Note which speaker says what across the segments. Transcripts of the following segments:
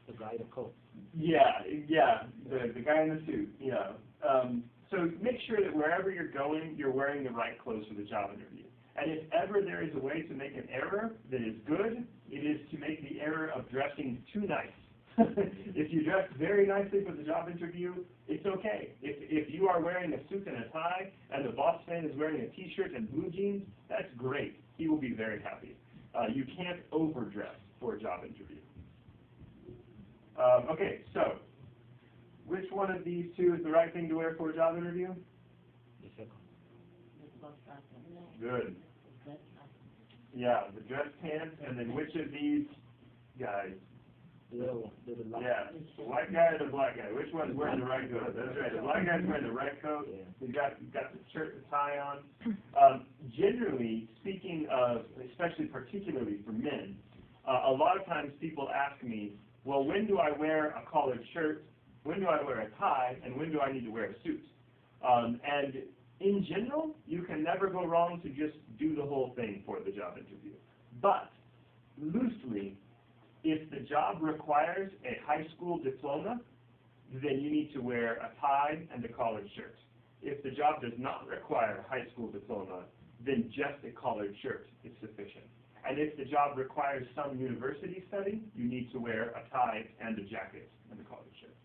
Speaker 1: The guy in the coat.
Speaker 2: Yeah, the guy in the suit, yeah. So make sure that wherever you're going, you're wearing the right clothes for the job interview. And if ever there is a way to make an error that is good, it is to make the error of dressing too nice. If you dress very nicely for the job interview, it's okay. If you are wearing a suit and a tie, and the boss man is wearing a t-shirt and blue jeans, that's great. He will be very happy. You can't overdress for a job interview. Okay, so which one of these two is the right thing to wear for a job interview?
Speaker 1: The second.
Speaker 2: Good. Yeah, the dress pants, and then which of these guys?
Speaker 1: The other one. The
Speaker 2: Yeah, the white guy or the black guy? Which one's wearing the right coat? That's right, the black guy's wearing the right coat.
Speaker 1: Yeah.
Speaker 2: He's got the shirt and tie on. Generally, speaking of, especially particularly for men, a lot of times people ask me, well, when do I wear a collared shirt? When do I wear a tie? And when do I need to wear a suit? And in general, you can never go wrong to just do the whole thing for the job interview. But loosely, if the job requires a high school diploma, then you need to wear a tie and a collared shirt. If the job does not require a high school diploma, then just a collared shirt is sufficient. And if the job requires some university study, you need to wear a tie and a jacket and a collared shirt.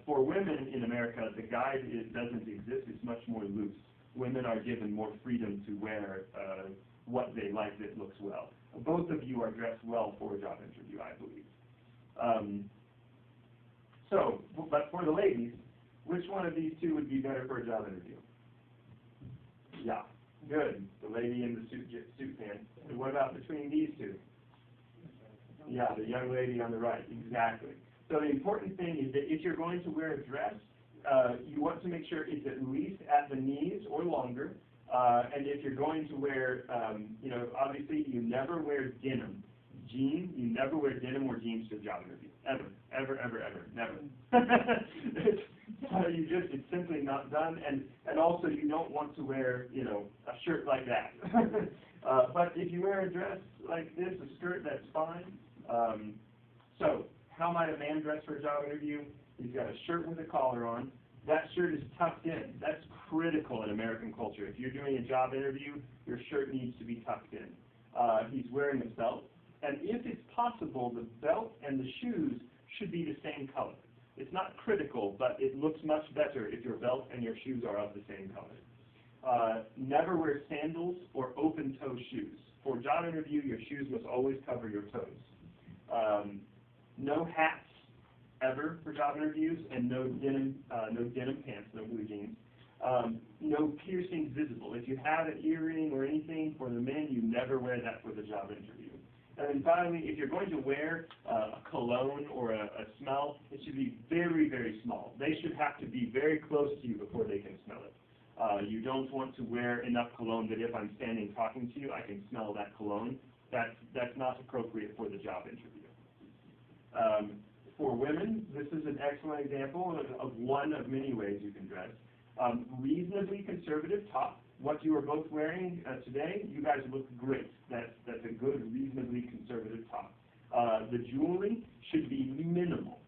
Speaker 2: For women in America, the guide doesn't exist. It's much more loose. Women are given more freedom to wear what they like that looks well. Both of you are dressed well for a job interview, I believe. But for the ladies, which one of these two would be better for a job interview? Yeah, good. The lady in the suit pants. And what about between these two? Yeah, the young lady on the right, exactly. So the important thing is that if you're going to wear a dress, you want to make sure it's at least at the knees or longer. And if you're going to wear, obviously you never wear denim. Jeans, you never wear denim or jeans to a job interview. Ever, never. It's simply not done. And also you don't want to wear, a shirt like that. But if you wear a dress like this, a skirt, that's fine. So how might a man dress for a job interview? He's got a shirt with a collar on. That shirt is tucked in. That's critical in American culture. If you're doing a job interview, your shirt needs to be tucked in. He's wearing a belt. And if it's possible, the belt and the shoes should be the same color. It's not critical, but it looks much better if your belt and your shoes are of the same color. Never wear sandals or open-toe shoes. For a job interview, your shoes must always cover your toes. No hats ever for job interviews, and no denim pants, no blue jeans. No piercings visible. If you have an earring or anything for the men, you never wear that for the job interview. And then finally, if you're going to wear a cologne or a smell, it should be very, very small. They should have to be very close to you before they can smell it. You don't want to wear enough cologne that if I'm standing talking to you, I can smell that cologne. That's not appropriate for the job interview. For women, this is an excellent example of one of many ways you can dress. Reasonably conservative top. What you are both wearing today, you guys look great. That's a good, reasonably conservative top. The jewelry should be minimal.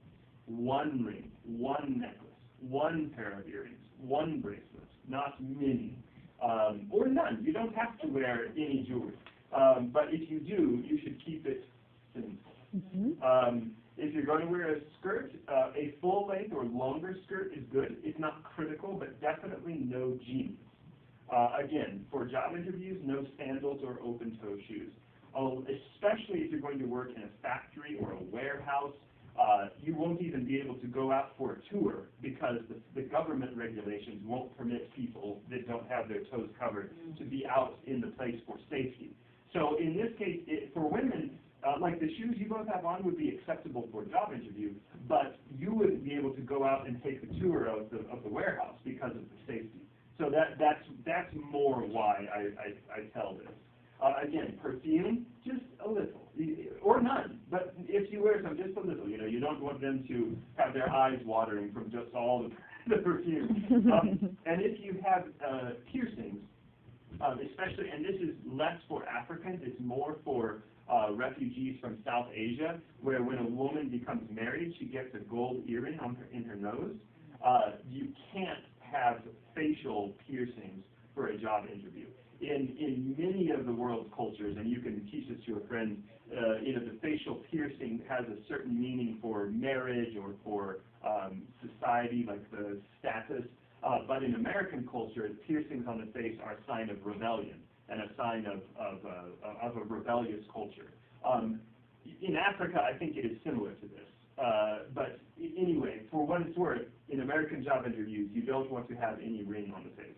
Speaker 2: One ring, one necklace, one pair of earrings, one bracelet, not many. Or none. You don't have to wear any jewelry. But if you do, you should keep it simple. Mm-hmm. If you're going to wear a skirt, a full length or longer skirt is good. It's not critical, but definitely no jeans. Again, for job interviews, no sandals or open-toe shoes. Especially if you're going to work in a factory or a warehouse, you won't even be able to go out for a tour because the government regulations won't permit people that don't have their toes covered to be out in the place for safety. So in this case, for women, like the shoes you both have on would be acceptable for a job interview, but you wouldn't be able to go out and take the tour of the warehouse because of the safety. So that's more why I tell this. Again, perfume, just a little, or none. But if you wear some, just a little. You don't want them to have their eyes watering from just all the perfume. And if you have piercings, especially, and this is less for Africans, it's more for refugees from South Asia, where when a woman becomes married, she gets a gold earring in her nose. You can't have facial piercings for a job interview. In many of the world's cultures, and you can teach this to a friend, the facial piercing has a certain meaning for marriage or for society, like the status. But in American culture, piercings on the face are a sign of rebellion and a sign of a rebellious culture. In Africa, I think it is similar to this. But anyway, for what it's worth, in American job interviews, you don't want to have any ring on the face.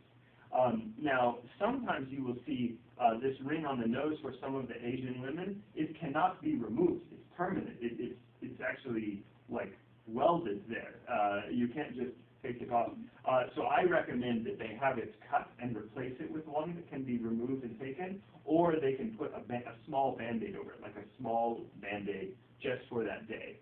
Speaker 2: Now, sometimes you will see this ring on the nose for some of the Asian women. It cannot be removed. It's permanent. It's actually like welded there. You can't just take it off. So I recommend that they have it cut and replace it with one that can be removed and taken, or they can put a small Band-Aid over it, like a small Band-Aid just for that day.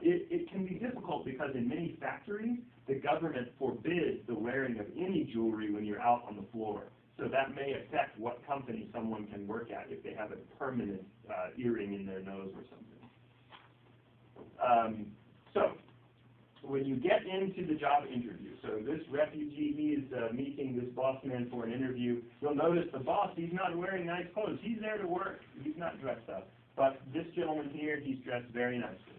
Speaker 2: It can be difficult because in many factories, the government forbids the wearing of any jewelry when you're out on the floor. So that may affect what company someone can work at if they have a permanent earring in their nose or something. So when you get into the job interview, so this refugee, he is meeting this boss man for an interview. You'll notice the boss, he's not wearing nice clothes. He's there to work. He's not dressed up. But this gentleman here, he's dressed very nicely.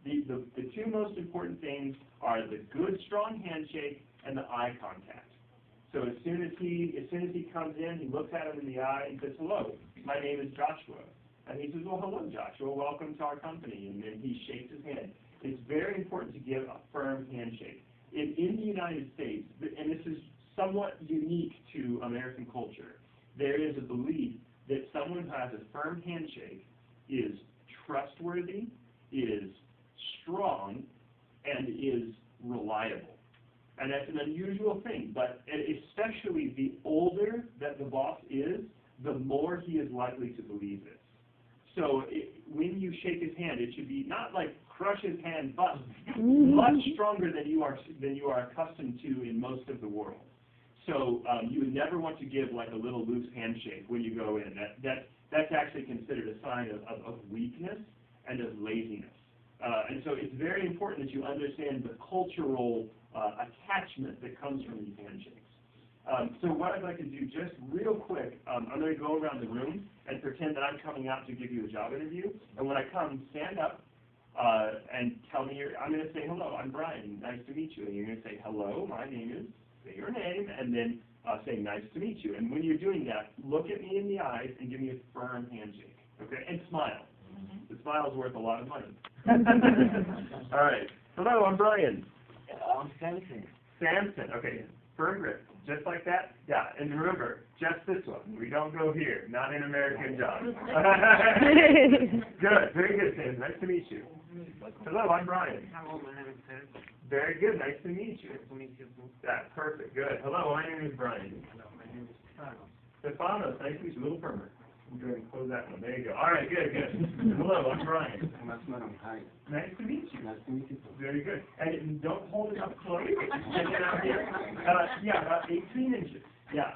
Speaker 2: The two most important things are the good, strong handshake and the eye contact. So as soon as he comes in, he looks at him in the eye and says, "Hello, my name is Joshua." And he says, "Well, hello, Joshua. Welcome to our company." And then he shakes his hand. It's very important to give a firm handshake. In the United States, and this is somewhat unique to American culture, there is a belief that someone who has a firm handshake is trustworthy, is strong, and is reliable. And that's an unusual thing, but especially the older that the boss is, the more he is likely to believe this. So when you shake his hand, it should be not like crush his hand, but much stronger than you are accustomed to in most of the world. So you would never want to give like a little loose handshake when you go in. That's actually considered a sign of weakness and of laziness. And so it's very important that you understand the cultural attachment that comes from these handshakes. So what I'd like to do just real quick, I'm going to go around the room and pretend that I'm coming out to give you a job interview. And when I come, stand up and tell me, I'm going to say, "Hello, I'm Brian. Nice to meet you." And you're going to say, "Hello, my name is," say your name, and then say, "Nice to meet you." And when you're doing that, look at me in the eyes and give me a firm handshake, okay? And smile. The smile is worth a lot of money. All right. Hello, I'm Brian.
Speaker 1: I'm Samson.
Speaker 2: Samson. Okay. Firm grip. Just like that? Yeah. And remember, just this one. We don't go here. Not in American jobs. Good. Very good, Sam. Nice to meet you. Hello, I'm Brian.
Speaker 1: Hello, my name is Samson.
Speaker 2: Very good. Nice to meet you.
Speaker 1: Nice to meet you too.
Speaker 2: That's perfect. Good. Hello, my name is Brian.
Speaker 1: Hello, my name is Stefano.
Speaker 2: Stefano. Nice to meet you. A little firmer. I'm going to close that one. There you go. All right. Good, good. Hello, I'm Brian.
Speaker 1: Hi.
Speaker 2: Nice to meet you.
Speaker 1: Nice to meet you too.
Speaker 2: Very good. And don't hold it up close. Take it out here. About 18 inches. Yeah.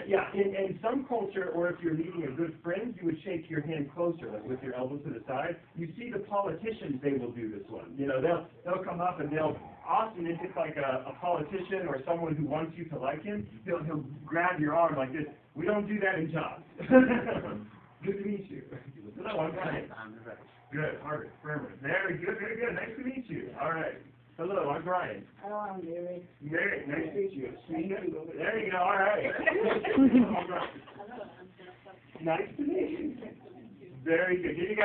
Speaker 2: Yeah. In some culture, or if you're meeting a good friend, you would shake your hand closer, like with your elbow to the side. You see the politicians, they will do this one. You know, they'll come up and they'll, often if it's like a politician or someone who wants you to like him, he'll grab your arm like this. We don't do that in jobs. Good to meet you. Hello, I'm Brian. Good, harder, firmer. Very good, very good. Nice to meet you. All right. Hello, I'm Brian.
Speaker 3: Hello, I'm Mary.
Speaker 2: Mary, nice to meet you. There you go. All right. Nice to meet you. Very good. Give you guys